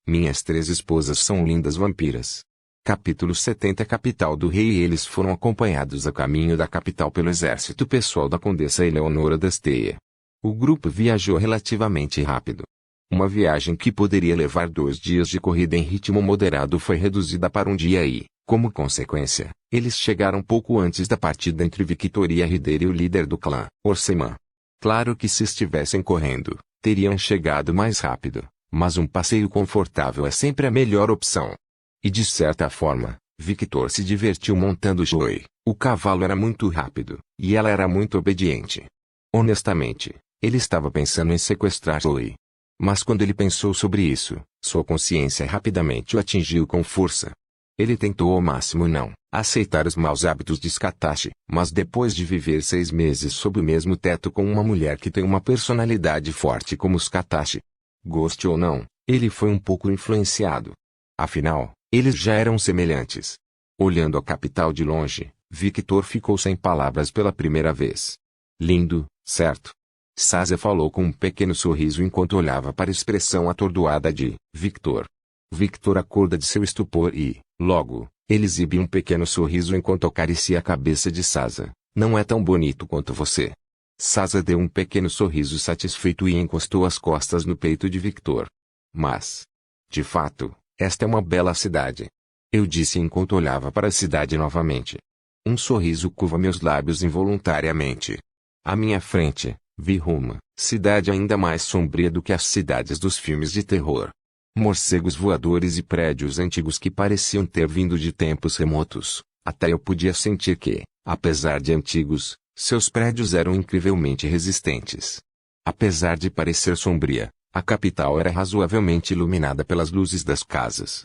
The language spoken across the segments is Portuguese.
Minhas 3 esposas são lindas vampiras. Capítulo 70. Capital do Rei. Eles foram acompanhados a caminho da capital pelo exército pessoal da Condessa Eleonora d'Astea. O grupo viajou relativamente rápido. Uma viagem que poderia levar 2 dias de corrida em ritmo moderado foi reduzida para 1 dia e, como consequência, eles chegaram pouco antes da partida entre Victoria Rider e o líder do clã, Orseman. Claro que se estivessem correndo, teriam chegado mais rápido, mas um passeio confortável é sempre a melhor opção. E de certa forma, Victor se divertiu montando Joey. O cavalo era muito rápido, e ela era muito obediente. Honestamente, ele estava pensando em sequestrar Joey. Mas quando ele pensou sobre isso, sua consciência rapidamente o atingiu com força. Ele tentou ao máximo não aceitar os maus hábitos de Scatashi, mas depois de viver 6 meses sob o mesmo teto com uma mulher que tem uma personalidade forte como Scatashi, goste ou não, ele foi um pouco influenciado. Afinal, eles já eram semelhantes. Olhando a capital de longe, Victor ficou sem palavras pela primeira vez. Lindo, certo? Sazia falou com um pequeno sorriso enquanto olhava para a expressão atordoada de Victor. Victor acorda de seu estupor e, logo, ele exibe um pequeno sorriso enquanto acaricia a cabeça de Sazia. Não é tão bonito quanto você. Sazia deu um pequeno sorriso satisfeito e encostou as costas no peito de Victor. Mas, de fato, esta é uma bela cidade. Eu disse enquanto olhava para a cidade novamente. Um sorriso curva meus lábios involuntariamente. À minha frente, vi uma cidade ainda mais sombria do que as cidades dos filmes de terror. Morcegos voadores e prédios antigos que pareciam ter vindo de tempos remotos. Até eu podia sentir que, apesar de antigos, seus prédios eram incrivelmente resistentes. Apesar de parecer sombria, a capital era razoavelmente iluminada pelas luzes das casas.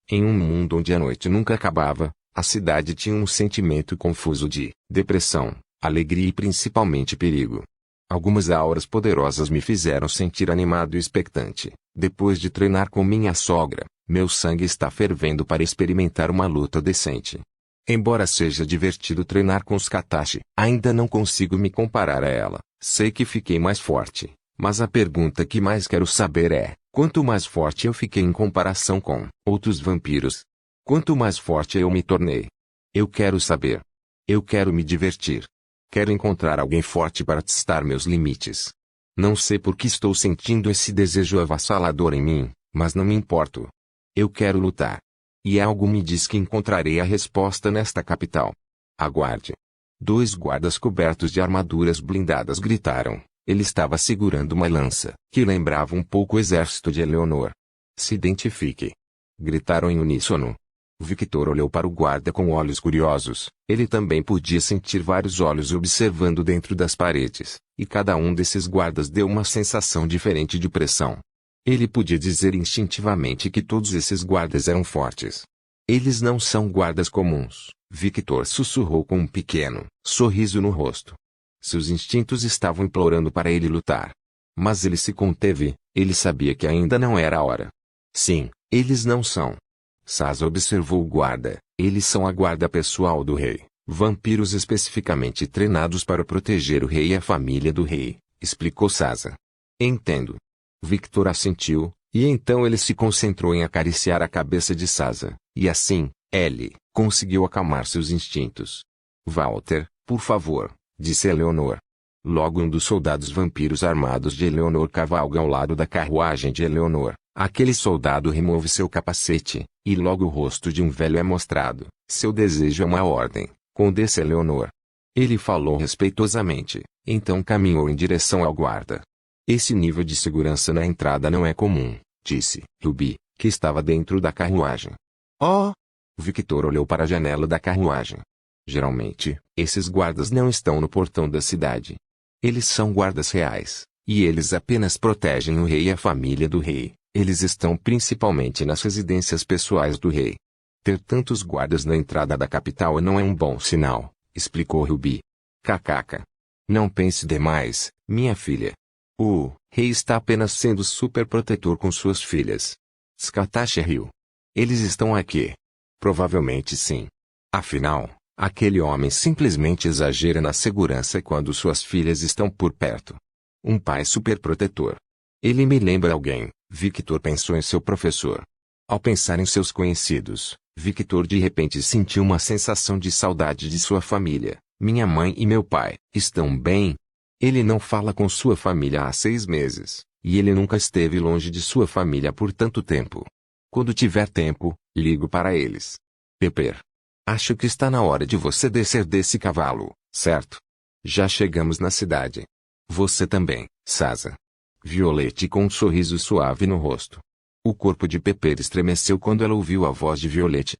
Em um mundo onde a noite nunca acabava, a cidade tinha um sentimento confuso de depressão, alegria e principalmente perigo. Algumas auras poderosas me fizeram sentir animado e expectante. Depois de treinar com minha sogra, meu sangue está fervendo para experimentar uma luta decente. Embora seja divertido treinar com Scatashi, ainda não consigo me comparar a ela. Sei que fiquei mais forte, mas a pergunta que mais quero saber é, quanto mais forte eu fiquei em comparação com outros vampiros? Quanto mais forte eu me tornei? Eu quero saber. Eu quero me divertir. Quero encontrar alguém forte para testar meus limites. Não sei por que estou sentindo esse desejo avassalador em mim, mas não me importo. Eu quero lutar. E algo me diz que encontrarei a resposta nesta capital. Aguarde. 2 guardas cobertos de armaduras blindadas gritaram. Ele estava segurando uma lança, que lembrava um pouco o exército de Eleonor. Se identifique. Gritaram em uníssono. Victor olhou para o guarda com olhos curiosos. Ele também podia sentir vários olhos observando dentro das paredes, e cada um desses guardas deu uma sensação diferente de pressão. Ele podia dizer instintivamente que todos esses guardas eram fortes. Eles não são guardas comuns, Victor sussurrou com um pequeno sorriso no rosto. Seus instintos estavam implorando para ele lutar. Mas ele se conteve, ele sabia que ainda não era a hora. Sim, eles não são. Sazia observou o guarda. Eles são a guarda pessoal do rei, vampiros especificamente treinados para proteger o rei e a família do rei, explicou Sazia. Entendo. Victor assentiu, e então ele se concentrou em acariciar a cabeça de Sazia, e assim, ele conseguiu acalmar seus instintos. Walter, por favor, disse Eleonor. Logo um dos soldados vampiros armados de Eleonor cavalga ao lado da carruagem de Eleonor. Aquele soldado remove seu capacete, e logo o rosto de um velho é mostrado. Seu desejo é uma ordem, Condessa Eleonor. Ele falou respeitosamente, então caminhou em direção ao guarda. Esse nível de segurança na entrada não é comum, disse Ruby, que estava dentro da carruagem. Oh! Victor olhou para a janela da carruagem. Geralmente, esses guardas não estão no portão da cidade. Eles são guardas reais, e eles apenas protegem o rei e a família do rei. Eles estão principalmente nas residências pessoais do rei. Ter tantos guardas na entrada da capital não é um bom sinal, explicou Ruby. Kkk. Não pense demais, minha filha. O rei está apenas sendo super protetor com suas filhas. Scatashi riu. Eles estão aqui. Provavelmente sim. Afinal, aquele homem simplesmente exagera na segurança quando suas filhas estão por perto. Um pai super protetor. Ele me lembra alguém, Victor pensou em seu professor. Ao pensar em seus conhecidos, Victor de repente sentiu uma sensação de saudade de sua família. Minha mãe e meu pai estão bem? Ele não fala com sua família há 6 meses, e ele nunca esteve longe de sua família por tanto tempo. Quando tiver tempo, ligo para eles. Pepper. Acho que está na hora de você descer desse cavalo, certo? Já chegamos na cidade. Você também, Sasa. Violette com um sorriso suave no rosto. O corpo de Pepper estremeceu quando ela ouviu a voz de Violette.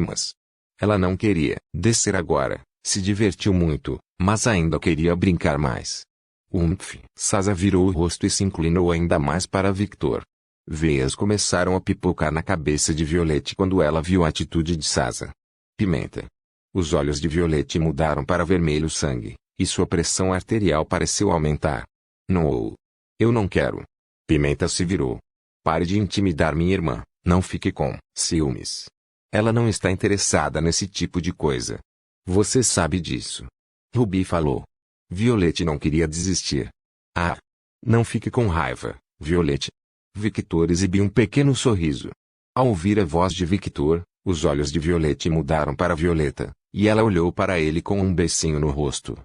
Mas ela não queria descer agora, se divertiu muito, mas ainda queria brincar mais. Sasa virou o rosto e se inclinou ainda mais para Victor. Veias começaram a pipocar na cabeça de Violette quando ela viu a atitude de Sasa. Pimenta. Os olhos de Violette mudaram para vermelho sangue, e sua pressão arterial pareceu aumentar. Não. Eu não quero. Pimenta se virou. Pare de intimidar minha irmã, não fique com ciúmes. Ela não está interessada nesse tipo de coisa. Você sabe disso. Ruby falou. Violette não queria desistir. Ah! Não fique com raiva, Violette. Victor exibiu um pequeno sorriso. Ao ouvir a voz de Victor, os olhos de Violette mudaram para Violeta, e ela olhou para ele com um beicinho no rosto.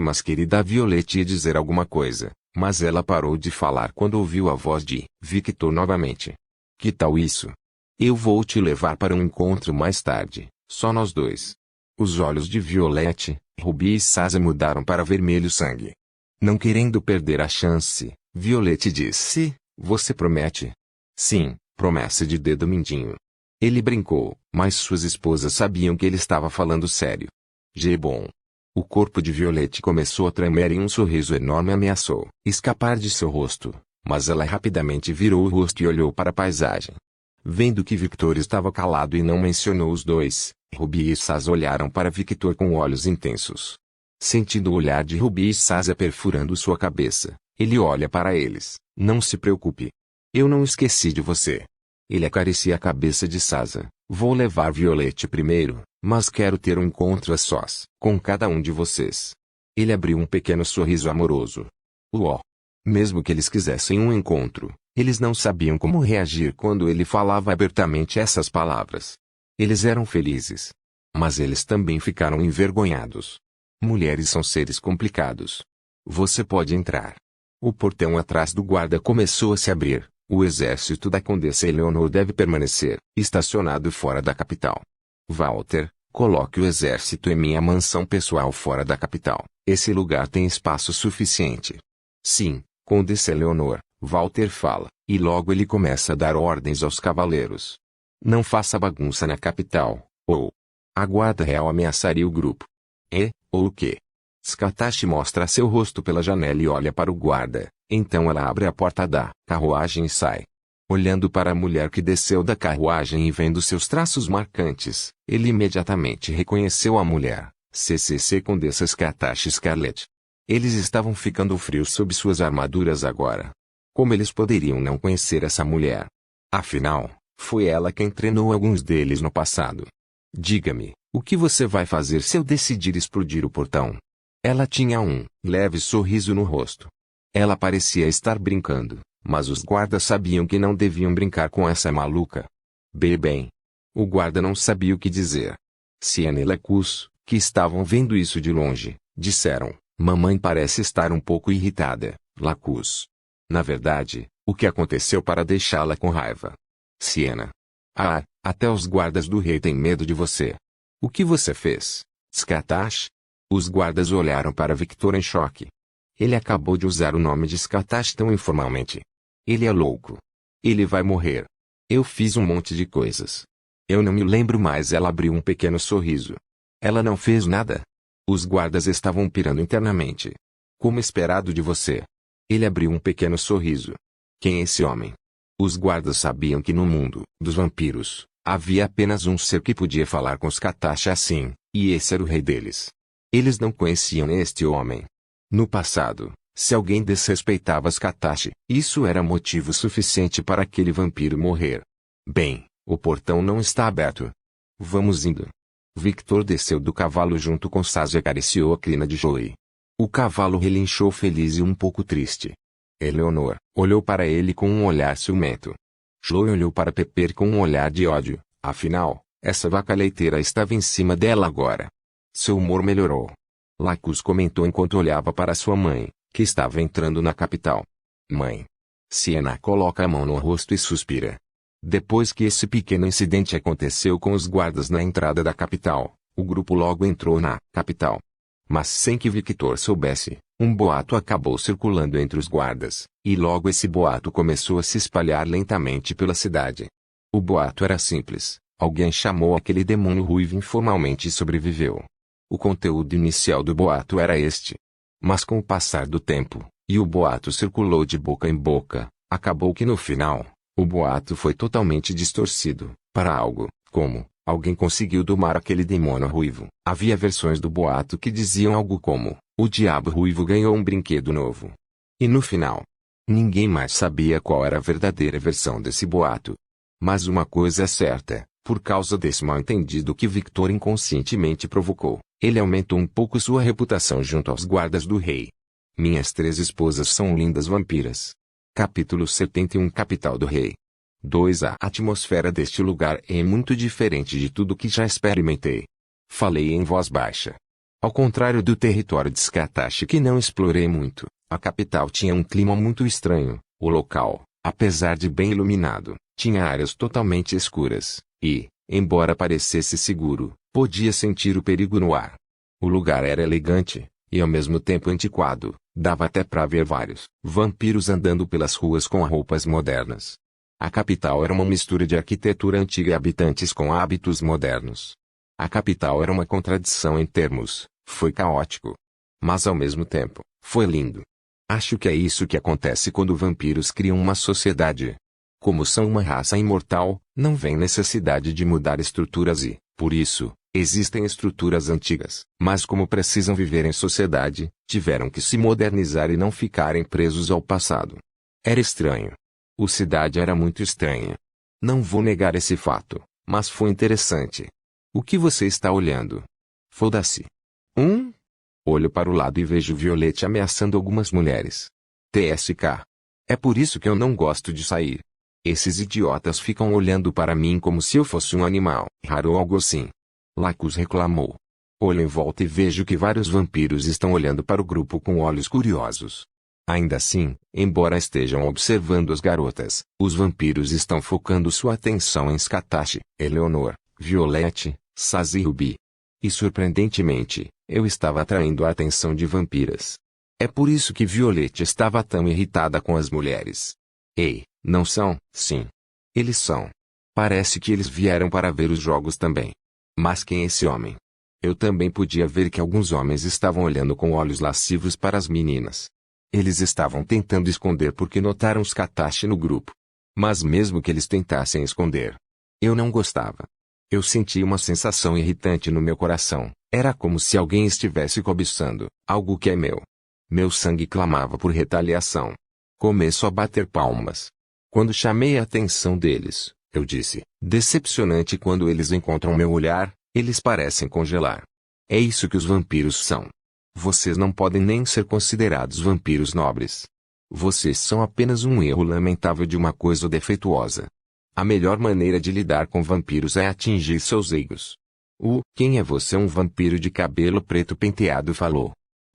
Mas querida Violette ia dizer alguma coisa, mas ela parou de falar quando ouviu a voz de Victor novamente. Que tal isso? Eu vou te levar para um encontro mais tarde, só nós dois. Os olhos de Violette, Ruby e Sasa mudaram para vermelho sangue. Não querendo perder a chance, Violette disse, você promete? Sim, promessa de dedo mindinho. Ele brincou, mas suas esposas sabiam que ele estava falando sério. Bom. O corpo de Violette começou a tremer e um sorriso enorme ameaçou escapar de seu rosto, mas ela rapidamente virou o rosto e olhou para a paisagem. Vendo que Victor estava calado e não mencionou os dois, Ruby e Sasa olharam para Victor com olhos intensos. Sentindo o olhar de Ruby e Sasa perfurando sua cabeça, ele olha para eles. Não se preocupe. Eu não esqueci de você. Ele acaricia a cabeça de Sasa. Vou levar Violette primeiro, mas quero ter um encontro a sós com cada um de vocês. Ele abriu um pequeno sorriso amoroso. Mesmo que eles quisessem um encontro, eles não sabiam como reagir quando ele falava abertamente essas palavras. Eles eram felizes. Mas eles também ficaram envergonhados. Mulheres são seres complicados. Você pode entrar. O portão atrás do guarda começou a se abrir. O exército da Condessa Eleanor deve permanecer estacionado fora da capital. Walter, coloque o exército em minha mansão pessoal fora da capital. Esse lugar tem espaço suficiente. Sim, Condessa Eleanor, Walter fala, e logo ele começa a dar ordens aos cavaleiros. Não faça bagunça na capital, ou a guarda real ameaçaria o grupo. Ou o quê? Skatashi mostra seu rosto pela janela e olha para o guarda. Então ela abre a porta da carruagem e sai. Olhando para a mulher que desceu da carruagem e vendo seus traços marcantes, ele imediatamente reconheceu a mulher, Condessa Skatashi Scarlet. Eles estavam ficando frios sob suas armaduras agora. Como eles poderiam não conhecer essa mulher? Afinal, foi ela quem treinou alguns deles no passado. Diga-me, o que você vai fazer se eu decidir explodir o portão? Ela tinha um leve sorriso no rosto. Ela parecia estar brincando, mas os guardas sabiam que não deviam brincar com essa maluca. Bem. O guarda não sabia o que dizer. Siena e Lacus, que estavam vendo isso de longe, disseram, mamãe parece estar um pouco irritada, Lacus. Na verdade, o que aconteceu para deixá-la com raiva? Siena. Até os guardas do rei têm medo de você. O que você fez, Skatash? Os guardas olharam para Victor em choque. Ele acabou de usar o nome de Skatash tão informalmente. Ele é louco. Ele vai morrer. Eu fiz um monte de coisas. Eu não me lembro mais. Ela abriu um pequeno sorriso. Ela não fez nada. Os guardas estavam pirando internamente. Como esperado de você. Ele abriu um pequeno sorriso. Quem é esse homem? Os guardas sabiam que no mundo dos vampiros, havia apenas um ser que podia falar com Skatash assim, e esse era o rei deles. Eles não conheciam este homem. No passado, se alguém desrespeitava Skatash, isso era motivo suficiente para aquele vampiro morrer. Bem, o portão não está aberto. Vamos indo. Victor desceu do cavalo junto com Sasa e acariciou a crina de Joey. O cavalo relinchou feliz e um pouco triste. Eleonor olhou para ele com um olhar ciumento. Chloe olhou para Pepper com um olhar de ódio, afinal, essa vaca leiteira estava em cima dela agora. Seu humor melhorou. Lacus comentou enquanto olhava para sua mãe, que estava entrando na capital. Mãe. Siena coloca a mão no rosto e suspira. Depois que esse pequeno incidente aconteceu com os guardas na entrada da capital, o grupo logo entrou na capital. Mas sem que Victor soubesse, um boato acabou circulando entre os guardas, e logo esse boato começou a se espalhar lentamente pela cidade. O boato era simples: alguém chamou aquele demônio ruivo informalmente e sobreviveu. O conteúdo inicial do boato era este. Mas com o passar do tempo, e o boato circulou de boca em boca, acabou que no final, o boato foi totalmente distorcido, para algo, como: alguém conseguiu domar aquele demônio ruivo. Havia versões do boato que diziam algo como: o diabo ruivo ganhou um brinquedo novo. E no final, ninguém mais sabia qual era a verdadeira versão desse boato. Mas uma coisa é certa: por causa desse mal-entendido que Victor inconscientemente provocou, ele aumentou um pouco sua reputação junto aos guardas do rei. Minhas 3 esposas são lindas vampiras. Capítulo 71 Capital do Rei. 2 A atmosfera deste lugar é muito diferente de tudo que já experimentei. Falei em voz baixa. Ao contrário do território de Skatach que não explorei muito, a capital tinha um clima muito estranho. O local, apesar de bem iluminado, tinha áreas totalmente escuras, e, embora parecesse seguro, podia sentir o perigo no ar. O lugar era elegante, e ao mesmo tempo antiquado, dava até para ver vários vampiros andando pelas ruas com roupas modernas. A capital era uma mistura de arquitetura antiga e habitantes com hábitos modernos. A capital era uma contradição em termos: foi caótico. Mas ao mesmo tempo, foi lindo. Acho que é isso que acontece quando vampiros criam uma sociedade. Como são uma raça imortal, não vem necessidade de mudar estruturas e, por isso, existem estruturas antigas. Mas como precisam viver em sociedade, tiveram que se modernizar e não ficarem presos ao passado. Era estranho. A cidade era muito estranha. Não vou negar esse fato, mas foi interessante. O que você está olhando? Foda-se. Olho para o lado e vejo Violette ameaçando algumas mulheres. TSK. É por isso que eu não gosto de sair. Esses idiotas ficam olhando para mim como se eu fosse um animal raro ou algo assim. Lacus reclamou. Olho em volta e vejo que vários vampiros estão olhando para o grupo com olhos curiosos. Ainda assim, embora estejam observando as garotas, os vampiros estão focando sua atenção em Skatach, Eleonor, Violette, Saz e Ruby. E surpreendentemente, eu estava atraindo a atenção de vampiras. É por isso que Violette estava tão irritada com as mulheres. Ei, não são? Sim. Eles são. Parece que eles vieram para ver os jogos também. Mas quem é esse homem? Eu também podia ver que alguns homens estavam olhando com olhos lascivos para as meninas. Eles estavam tentando esconder porque notaram Skatach no grupo. Mas mesmo que eles tentassem esconder, eu não gostava. Eu senti uma sensação irritante no meu coração. Era como se alguém estivesse cobiçando algo que é meu. Meu sangue clamava por retaliação. Começo a bater palmas. Quando chamei a atenção deles, eu disse: decepcionante quando eles encontram meu olhar, eles parecem congelar. É isso que os vampiros são. Vocês não podem nem ser considerados vampiros nobres. Vocês são apenas um erro lamentável de uma coisa defeituosa. A melhor maneira de lidar com vampiros é atingir seus egos. Quem é você? Um vampiro de cabelo preto penteado falou.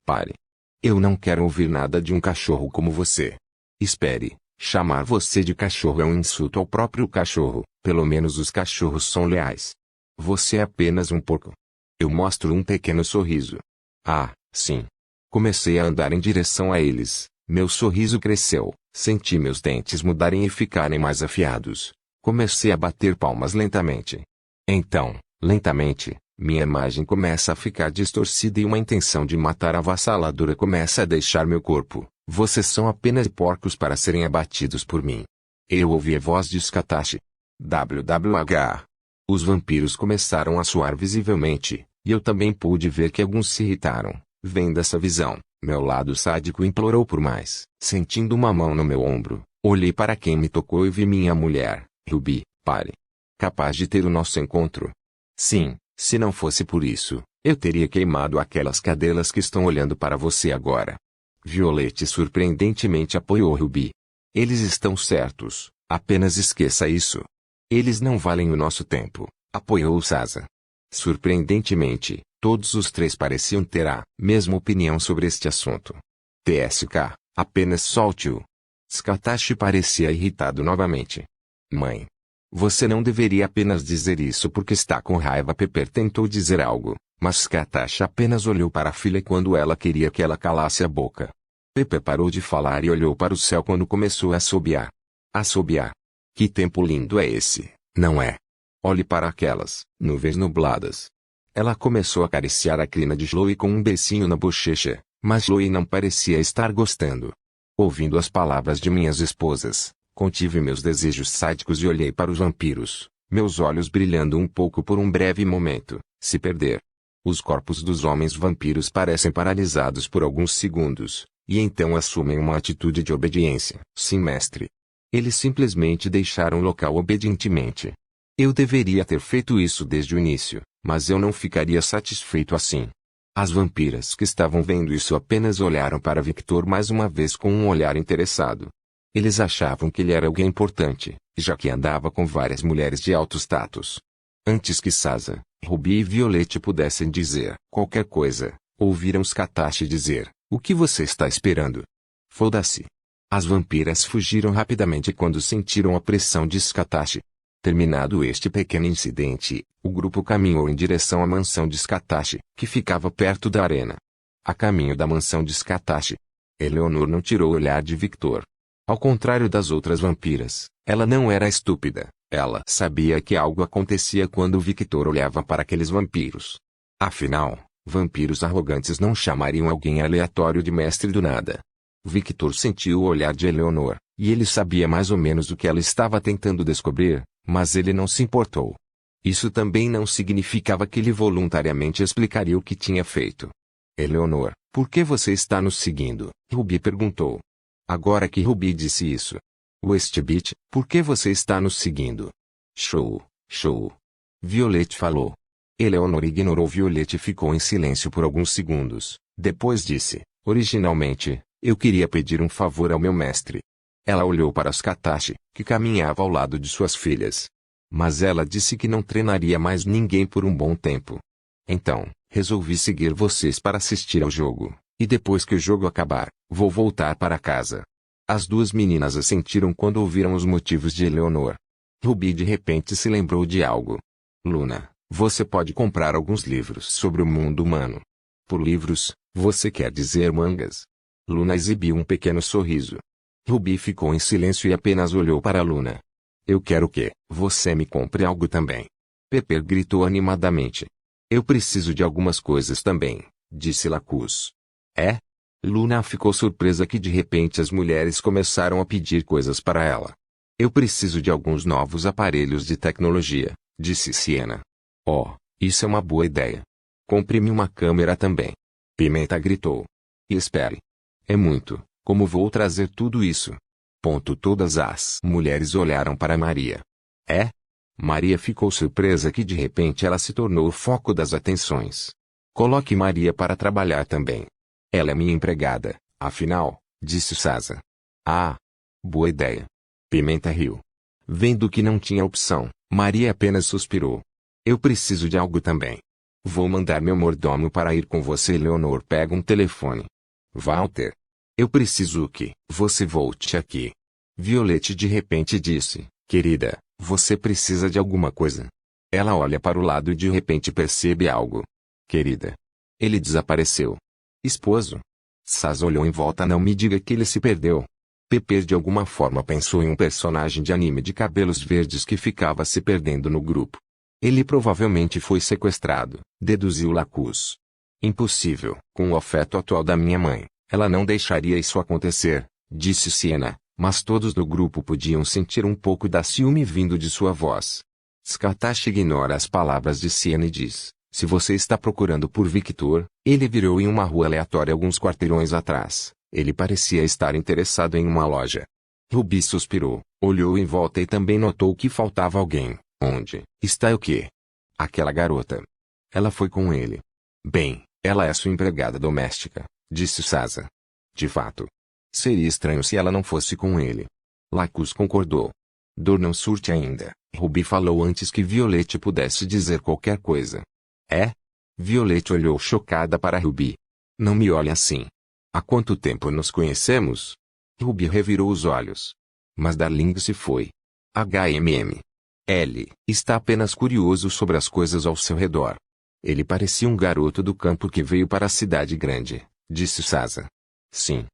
Pare. Eu não quero ouvir nada de um cachorro como você. Espere, chamar você de cachorro é um insulto ao próprio cachorro, pelo menos os cachorros são leais. Você é apenas um porco. Eu mostro um pequeno sorriso. Ah, sim. Comecei a andar em direção a eles, meu sorriso cresceu, senti meus dentes mudarem e ficarem mais afiados. Comecei a bater palmas lentamente. Então, lentamente, minha imagem começa a ficar distorcida e uma intenção de matar avassaladora começa a deixar meu corpo. Vocês são apenas porcos para serem abatidos por mim. Eu ouvi a voz de Skatach. WWH. Os vampiros começaram a suar visivelmente, e eu também pude ver que alguns se irritaram. Vendo essa visão, meu lado sádico implorou por mais. Sentindo uma mão no meu ombro, olhei para quem me tocou e vi minha mulher, Ruby. Pare. Capaz de ter o nosso encontro? Sim, se não fosse por isso, eu teria queimado aquelas cadelas que estão olhando para você agora. Violette surpreendentemente apoiou Ruby. Eles estão certos, apenas esqueça isso. Eles não valem o nosso tempo, apoiou Sasa. Surpreendentemente, todos os três pareciam ter a mesma opinião sobre este assunto. TSK, apenas solte-o. Skatashi parecia irritado novamente. Mãe. Você não deveria apenas dizer isso porque está com raiva. Pepper tentou dizer algo, mas Skatashi apenas olhou para a filha quando ela queria que ela calasse a boca. Pepper parou de falar e olhou para o céu quando começou a assobiar. Assobiar. Que tempo lindo é esse, não é? Olhe para aquelas nuvens nubladas. Ela começou a acariciar a crina de Chloe com um beicinho na bochecha, mas Chloe não parecia estar gostando. Ouvindo as palavras de minhas esposas, contive meus desejos sádicos e olhei para os vampiros, meus olhos brilhando um pouco por um breve momento, se perder. Os corpos dos homens vampiros parecem paralisados por alguns segundos, e então assumem uma atitude de obediência. Sim, mestre. Eles simplesmente deixaram o local obedientemente. Eu deveria ter feito isso desde o início, mas eu não ficaria satisfeito assim. As vampiras que estavam vendo isso apenas olharam para Victor mais uma vez com um olhar interessado. Eles achavam que ele era alguém importante, já que andava com várias mulheres de alto status. Antes que Sasa, Ruby e Violette pudessem dizer qualquer coisa, ouviram Skatashi dizer: "O que você está esperando? Foda-se." As vampiras fugiram rapidamente quando sentiram a pressão de Skatashi. Terminado este pequeno incidente, o grupo caminhou em direção à mansão de Skatashi, que ficava perto da arena. A caminho da mansão de Skatashi, Eleanor não tirou o olhar de Victor. Ao contrário das outras vampiras, ela não era estúpida. Ela sabia que algo acontecia quando Victor olhava para aqueles vampiros. Afinal, vampiros arrogantes não chamariam alguém aleatório de mestre do nada. Victor sentiu o olhar de Eleanor, e ele sabia mais ou menos o que ela estava tentando descobrir, mas ele não se importou. Isso também não significava que ele voluntariamente explicaria o que tinha feito. Eleanor, por que você está nos seguindo? Ruby perguntou. Agora que Ruby disse isso. Westbeat, por que você está nos seguindo? Show, show. Violette falou. Eleanor ignorou Violette e ficou em silêncio por alguns segundos. Depois disse, originalmente, eu queria pedir um favor ao meu mestre. Ela olhou para Skatashi, que caminhava ao lado de suas filhas. Mas ela disse que não treinaria mais ninguém por um bom tempo. Então, resolvi seguir vocês para assistir ao jogo, e depois que o jogo acabar, vou voltar para casa. As duas meninas assentiram quando ouviram os motivos de Eleanor. Ruby de repente se lembrou de algo. Luna, você pode comprar alguns livros sobre o mundo humano. Por livros, você quer dizer mangas? Luna exibiu um pequeno sorriso. Ruby ficou em silêncio e apenas olhou para Luna. Eu quero que você me compre algo também. Pepper gritou animadamente. Eu preciso de algumas coisas também, disse Lacus. É? Luna ficou surpresa que de repente as mulheres começaram a pedir coisas para ela. Eu preciso de alguns novos aparelhos de tecnologia, disse Siena. Oh, isso é uma boa ideia. Compre-me uma câmera também. Pimenta gritou. E espere. É muito, como vou trazer tudo isso? Todas as mulheres olharam para Maria. É? Maria ficou surpresa que de repente ela se tornou o foco das atenções. Coloque Maria para trabalhar também. Ela é minha empregada, afinal, disse Sasa. Ah, boa ideia. Pimenta riu. Vendo que não tinha opção, Maria apenas suspirou. Eu preciso de algo também. Vou mandar meu mordomo para ir com você. Leonor pega um telefone. Walter. Eu preciso que você volte aqui. Violette de repente disse, querida, você precisa de alguma coisa. Ela olha para o lado e de repente percebe algo. Querida. Ele desapareceu. Esposo? Sasa olhou em volta. Não me diga que ele se perdeu. Pepper de alguma forma pensou em um personagem de anime de cabelos verdes que ficava se perdendo no grupo. Ele provavelmente foi sequestrado, deduziu Lacus. Impossível. Com o afeto atual da minha mãe, ela não deixaria isso acontecer, disse Siena, mas todos do grupo podiam sentir um pouco da ciúme vindo de sua voz. Skatashi ignora as palavras de Siena e diz, se você está procurando por Victor, ele virou em uma rua aleatória alguns quarteirões atrás. Ele parecia estar interessado em uma loja. Ruby suspirou, olhou em volta e também notou que faltava alguém. Onde está o quê? Aquela garota. Ela foi com ele. Bem, ela é sua empregada doméstica, disse Sasa. De fato. Seria estranho se ela não fosse com ele. Lacus concordou. Dor não surte ainda, Ruby falou antes que Violette pudesse dizer qualquer coisa. É? Violette olhou chocada para Ruby. Não me olhe assim. Há quanto tempo nos conhecemos? Ruby revirou os olhos. Mas Darling se foi. L. Está apenas curioso sobre as coisas ao seu redor. Ele parecia um garoto do campo que veio para a cidade grande, disse Sasa. Sim.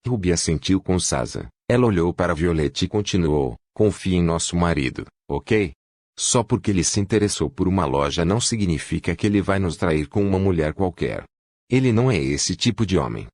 Ruby assentiu com Sasa. Ela olhou para Violette e continuou. Confie em nosso marido, ok? Só porque ele se interessou por uma loja não significa que ele vai nos trair com uma mulher qualquer. Ele não é esse tipo de homem.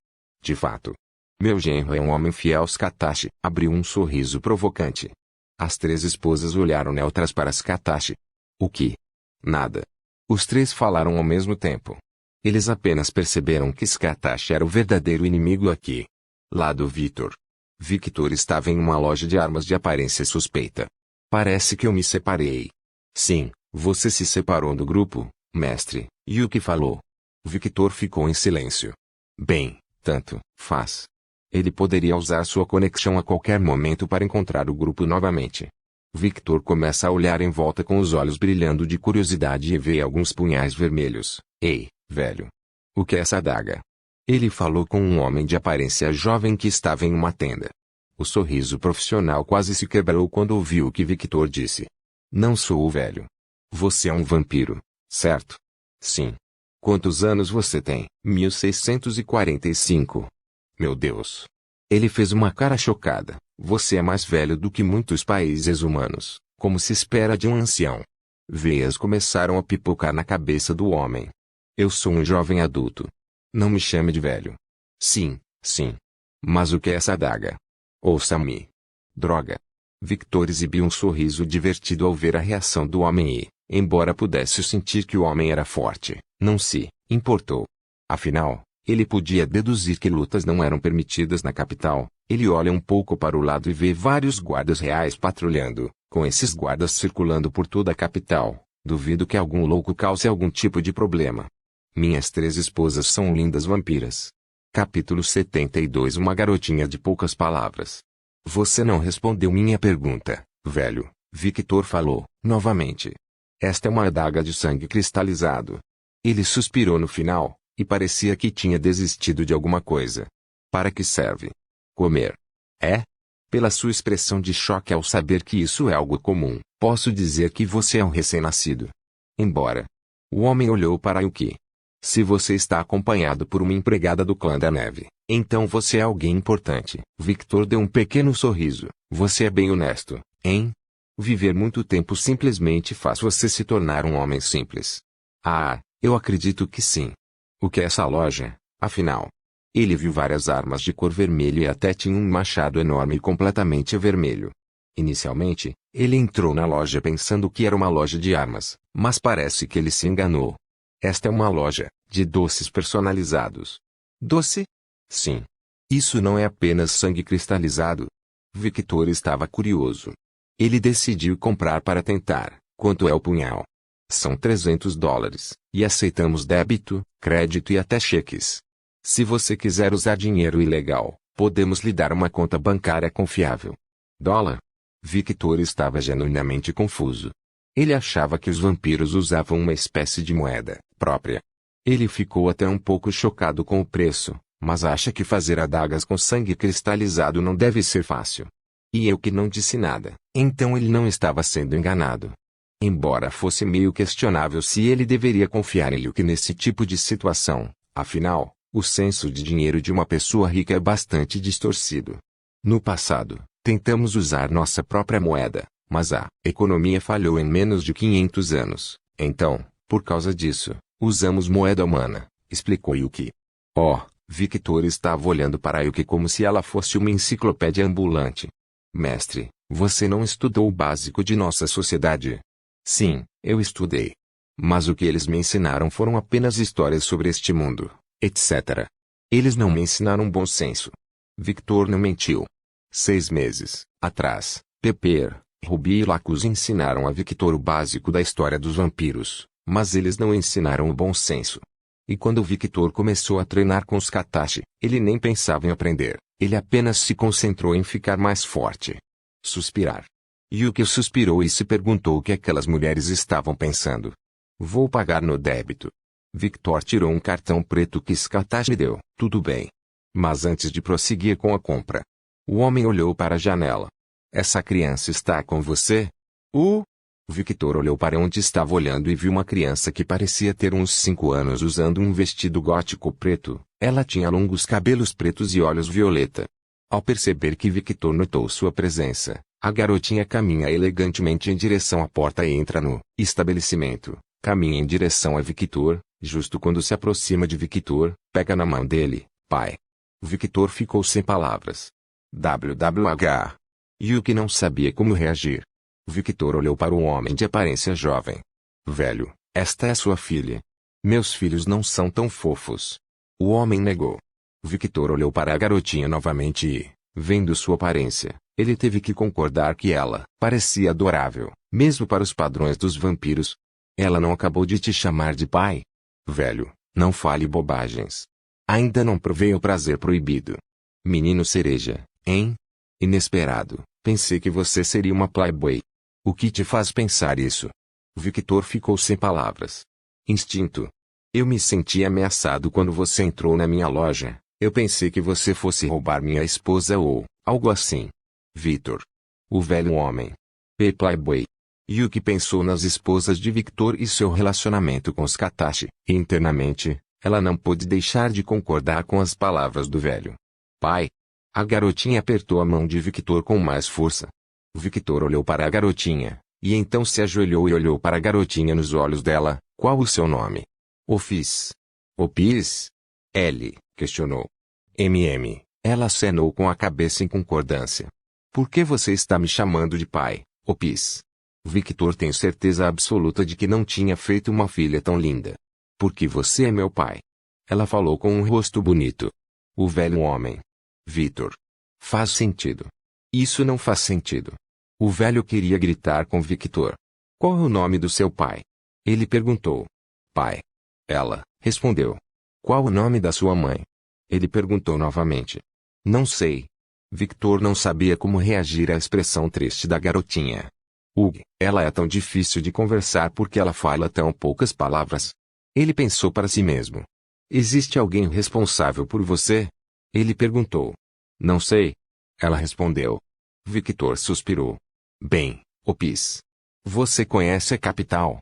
De fato. Meu genro é um homem fiel. Skatashi abriu um sorriso provocante. As três esposas olharam neutras para Skatashi. O que? Nada. Os três falaram ao mesmo tempo. Eles apenas perceberam que Skatashi era o verdadeiro inimigo aqui. Lá do Victor. Victor estava em uma loja de armas de aparência suspeita. Parece que eu me separei. Sim, você se separou do grupo, mestre, Yuki falou. Victor ficou em silêncio. Bem, tanto faz. Ele poderia usar sua conexão a qualquer momento para encontrar o grupo novamente. Victor começa a olhar em volta com os olhos brilhando de curiosidade e vê alguns punhais vermelhos. Ei, velho. O que é essa adaga? Ele falou com um homem de aparência jovem que estava em uma tenda. O sorriso profissional quase se quebrou quando ouviu o que Victor disse. Não sou o velho. Você é um vampiro, certo? Sim. Quantos anos você tem? 1645. Meu Deus. Ele fez uma cara chocada. Você é mais velho do que muitos países humanos, como se espera de um ancião. Veias começaram a pipocar na cabeça do homem. Eu sou um jovem adulto. Não me chame de velho. Sim, sim. Mas o que é essa adaga? Ouça-me. Droga. Victor exibiu um sorriso divertido ao ver a reação do homem e, embora pudesse sentir que o homem era forte, não se importou. Afinal, ele podia deduzir que lutas não eram permitidas na capital. Ele olha um pouco para o lado e vê vários guardas reais patrulhando, com esses guardas circulando por toda a capital. Duvido que algum louco cause algum tipo de problema. Minhas três esposas são lindas vampiras. Capítulo 72. Uma garotinha de poucas palavras. Você não respondeu minha pergunta, velho, Victor falou, novamente. Esta é uma adaga de sangue cristalizado. Ele suspirou no final, e parecia que tinha desistido de alguma coisa. Para que serve? Comer. É? Pela sua expressão de choque ao saber que isso é algo comum, posso dizer que você é um recém-nascido. Embora. O homem olhou para Yuki. Se você está acompanhado por uma empregada do clã da neve, então você é alguém importante. Victor deu um pequeno sorriso. Você é bem honesto, hein? Viver muito tempo simplesmente faz você se tornar um homem simples. Ah, eu acredito que sim. O que é essa loja, afinal? Ele viu várias armas de cor vermelha e até tinha um machado enorme e completamente vermelho. Inicialmente, ele entrou na loja pensando que era uma loja de armas, mas parece que ele se enganou. Esta é uma loja de doces personalizados. Doce? Sim. Isso não é apenas sangue cristalizado. Victor estava curioso. Ele decidiu comprar para tentar. Quanto é o punhal? São $300, e aceitamos débito, crédito e até cheques. Se você quiser usar dinheiro ilegal, podemos lhe dar uma conta bancária confiável. Dólar? Victor estava genuinamente confuso. Ele achava que os vampiros usavam uma espécie de moeda própria. Ele ficou até um pouco chocado com o preço, mas acha que fazer adagas com sangue cristalizado não deve ser fácil. E eu que não disse nada, então ele não estava sendo enganado. Embora fosse meio questionável se ele deveria confiar em Luke nesse tipo de situação, afinal, o senso de dinheiro de uma pessoa rica é bastante distorcido. No passado, tentamos usar nossa própria moeda, mas a economia falhou em menos de 500 anos. Então, por causa disso, usamos moeda humana, explicou Yuki. Oh, Victor estava olhando para Yuki como se ela fosse uma enciclopédia ambulante. Mestre, você não estudou o básico de nossa sociedade? Sim, eu estudei. Mas o que eles me ensinaram foram apenas histórias sobre este mundo, etc. Eles não me ensinaram bom senso. Victor não mentiu. 6 meses atrás, Pepper, Ruby e Lacus ensinaram a Victor o básico da história dos vampiros, mas eles não ensinaram o bom senso. E quando Victor começou a treinar com os Katashi, ele nem pensava em aprender, ele apenas se concentrou em ficar mais forte. Suspirar. Yuki suspirou e se perguntou o que aquelas mulheres estavam pensando. Vou pagar no débito. Victor tirou um cartão preto que Katashi deu. Tudo bem. Mas antes de prosseguir com a compra, o homem olhou para a janela. Essa criança está com você? Victor olhou para onde estava olhando e viu uma criança que parecia ter uns 5 anos usando um vestido gótico preto. Ela tinha longos cabelos pretos e olhos violeta. Ao perceber que Victor notou sua presença, a garotinha caminha elegantemente em direção à porta e entra no estabelecimento. Caminha em direção a Victor, justo quando se aproxima de Victor, pega na mão dele. Pai. Victor ficou sem palavras. WWH. Yuki não sabia como reagir. Victor olhou para o homem de aparência jovem. Velho, esta é sua filha. Meus filhos não são tão fofos. O homem negou. Victor olhou para a garotinha novamente e, vendo sua aparência, ele teve que concordar que ela parecia adorável, mesmo para os padrões dos vampiros. Ela não acabou de te chamar de pai? Velho, não fale bobagens. Ainda não provei o prazer proibido. Menino cereja, hein? Inesperado, pensei que você seria uma playboy. O que te faz pensar isso? Victor ficou sem palavras. Instinto. Eu me senti ameaçado quando você entrou na minha loja. Eu pensei que você fosse roubar minha esposa ou algo assim. Victor. O velho homem. Playboy. Yuki pensou nas esposas de Victor e seu relacionamento com os Katashi. E internamente, ela não pôde deixar de concordar com as palavras do velho. Pai. A garotinha apertou a mão de Victor com mais força. Victor olhou para a garotinha, e então se ajoelhou e olhou para a garotinha nos olhos dela. Qual o seu nome? Opis. Opis? L, questionou. Ela acenou com a cabeça em concordância. Por que você está me chamando de pai, Opis? Victor tem certeza absoluta de que não tinha feito uma filha tão linda. Porque você é meu pai. Ela falou com um rosto bonito. O velho homem. Victor. Faz sentido. Isso não faz sentido. O velho queria gritar com Victor. Qual é o nome do seu pai? Ele perguntou. Pai. Ela respondeu. Qual o nome da sua mãe? Ele perguntou novamente. Não sei. Victor não sabia como reagir à expressão triste da garotinha. Ela é tão difícil de conversar porque ela fala tão poucas palavras. Ele pensou para si mesmo. Existe alguém responsável por você? Ele perguntou. Não sei. Ela respondeu. Victor suspirou. Bem, Opis. Você conhece a capital,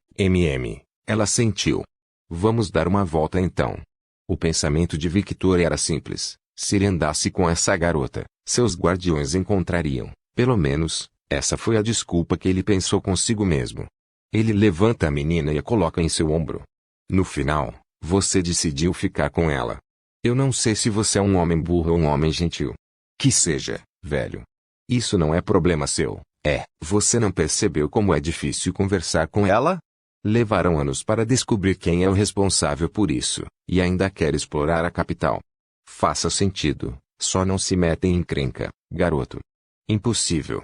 Ela sentiu. Vamos dar uma volta então. O pensamento de Victor era simples. Se ele andasse com essa garota, seus guardiões encontrariam, pelo menos, essa foi a desculpa que ele pensou consigo mesmo. Ele levanta a menina e a coloca em seu ombro. No final, você decidiu ficar com ela. Eu não sei se você é um homem burro ou um homem gentil. Que seja, velho. Isso não é problema seu. Você não percebeu como é difícil conversar com ela? Levaram anos para descobrir quem é o responsável por isso, e ainda quer explorar a capital. Faça sentido, só não se meta em encrenca, garoto. Impossível.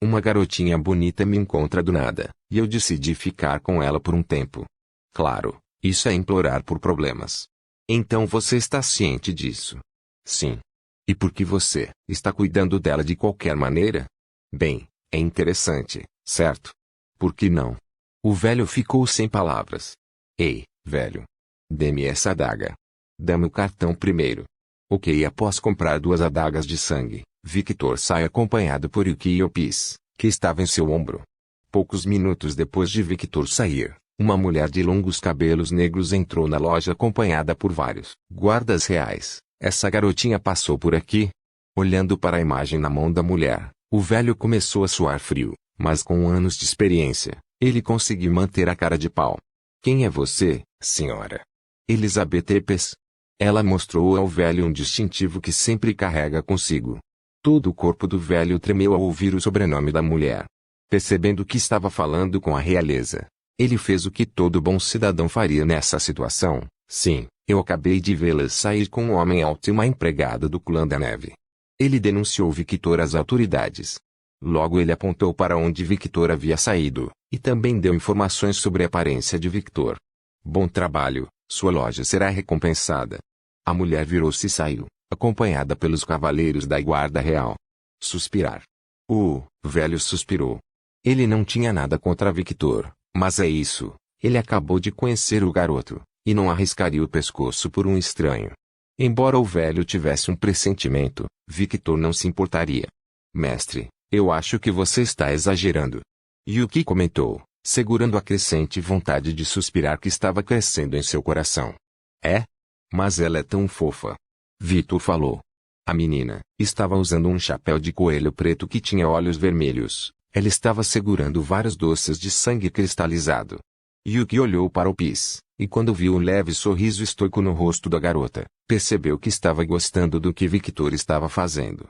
Uma garotinha bonita me encontra do nada, e eu decidi ficar com ela por um tempo. Claro, isso é implorar por problemas. Então você está ciente disso? Sim. E por que você está cuidando dela de qualquer maneira? Bem, é interessante, certo? Por que não? O velho ficou sem palavras. Ei, velho. Dê-me essa adaga. Dê-me o cartão primeiro. Ok, após comprar 2 adagas de sangue, Victor sai acompanhado por Yuki e Opis, que estava em seu ombro. Poucos minutos depois de Victor sair, uma mulher de longos cabelos negros entrou na loja acompanhada por vários guardas reais. Essa garotinha passou por aqui? Olhando para a imagem na mão da mulher, o velho começou a suar frio, mas com anos de experiência, ele conseguiu manter a cara de pau. Quem é você, senhora? Elizabeth Epes. Ela mostrou ao velho um distintivo que sempre carrega consigo. Todo o corpo do velho tremeu ao ouvir o sobrenome da mulher. Percebendo que estava falando com a realeza, ele fez o que todo bom cidadão faria nessa situação. Sim, eu acabei de vê-la sair com um homem alto e uma empregada do clã da neve. Ele denunciou Victor às autoridades. Logo ele apontou para onde Victor havia saído, e também deu informações sobre a aparência de Victor. Bom trabalho, Sua loja será recompensada. A mulher virou-se e saiu, acompanhada pelos cavaleiros da guarda real. Suspirar. O velho suspirou. Ele não tinha nada contra Victor, mas é isso. Ele acabou de conhecer o garoto, e não arriscaria o pescoço por um estranho. Embora o velho tivesse um pressentimento, Victor não se importaria. Mestre, eu acho que você está exagerando. Yuki comentou, segurando a crescente vontade de suspirar que estava crescendo em seu coração. É? Mas ela é tão fofa. Victor falou. A menina estava usando um chapéu de coelho preto que tinha olhos vermelhos. Ela estava segurando vários doces de sangue cristalizado. Yuki olhou para o Pis, e quando viu um leve sorriso estoico no rosto da garota, percebeu que estava gostando do que Victor estava fazendo.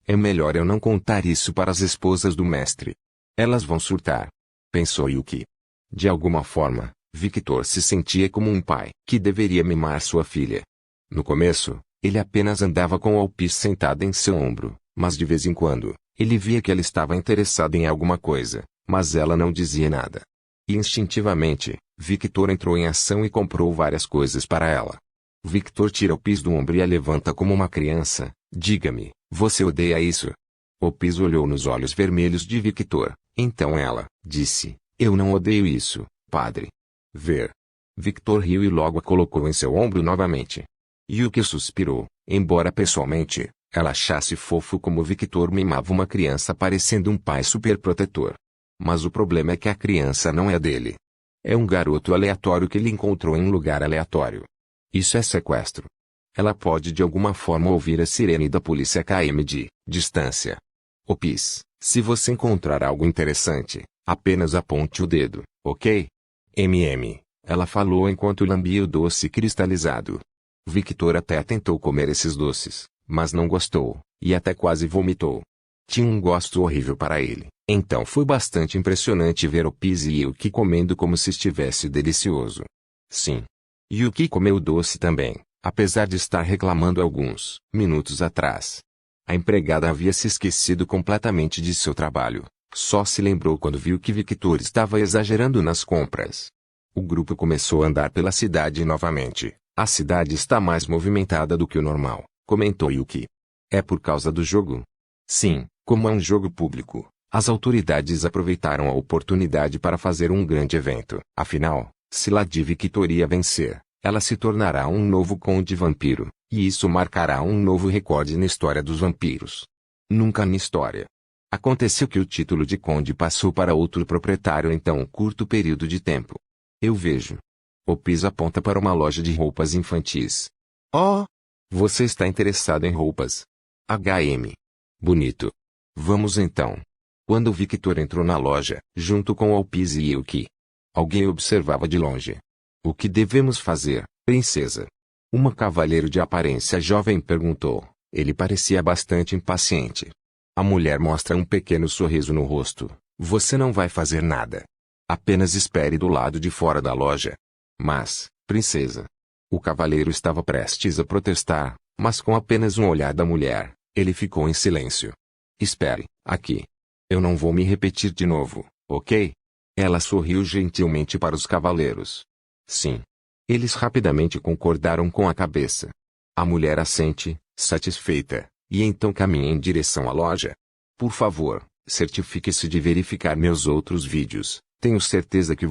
É melhor eu não contar isso para as esposas do mestre. Elas vão surtar. Pensou Yuki. De alguma forma, Victor se sentia como um pai que deveria mimar sua filha. No começo, ele apenas andava com a Pis sentada em seu ombro, mas de vez em quando, ele via que ela estava interessada em alguma coisa, mas ela não dizia nada. E instintivamente, Victor entrou em ação e comprou várias coisas para ela. Victor tira o Pis do ombro e a levanta como uma criança. Diga-me, você odeia isso? O Pis olhou nos olhos vermelhos de Victor. Então ela disse, eu não odeio isso, padre. Ver. Victor riu e logo a colocou em seu ombro novamente. Yuki suspirou, embora pessoalmente, ela achasse fofo como Victor mimava uma criança parecendo um pai superprotetor. Mas o problema é que a criança não é dele. É um garoto aleatório que ele encontrou em um lugar aleatório. Isso é sequestro. Ela pode de alguma forma ouvir a sirene da polícia km de distância. Pis, se você encontrar algo interessante, apenas aponte o dedo, ok? Ela falou enquanto lambia o doce cristalizado. Victor até tentou comer esses doces, mas não gostou, e até quase vomitou. Tinha um gosto horrível para ele. Então foi bastante impressionante ver o Pis e Yuki comendo como se estivesse delicioso. Sim. Yuki comeu o doce também, apesar de estar reclamando alguns minutos atrás. A empregada havia se esquecido completamente de seu trabalho. Só se lembrou quando viu que Victor estava exagerando nas compras. O grupo começou a andar pela cidade novamente. A cidade está mais movimentada do que o normal, comentou Yuki. É por causa do jogo? Sim, como é um jogo público. As autoridades aproveitaram a oportunidade para fazer um grande evento. Afinal, se Lady Victoria vencer, ela se tornará um novo conde vampiro, e isso marcará um novo recorde na história dos vampiros. Nunca na história. Aconteceu que o título de conde passou para outro proprietário em tão curto período de tempo. Eu vejo. O Pis aponta para uma loja de roupas infantis. Oh! Você está interessado em roupas? Bonito. Vamos então. Quando Victor entrou na loja, junto com Alpiz e Yuki, alguém observava de longe. O que devemos fazer, princesa? Uma cavalheiro de aparência jovem perguntou. Ele parecia bastante impaciente. A mulher mostra um pequeno sorriso no rosto. Você não vai fazer nada. Apenas espere do lado de fora da loja. Mas, princesa. O cavaleiro estava prestes a protestar, mas com apenas um olhar da mulher, ele ficou em silêncio. Espere, aqui. Eu não vou me repetir de novo, ok? Ela sorriu gentilmente para os cavaleiros. Sim. Eles rapidamente concordaram com a cabeça. A mulher assente, satisfeita, e então caminha em direção à loja. Por favor, certifique-se de verificar meus outros vídeos. Tenho certeza que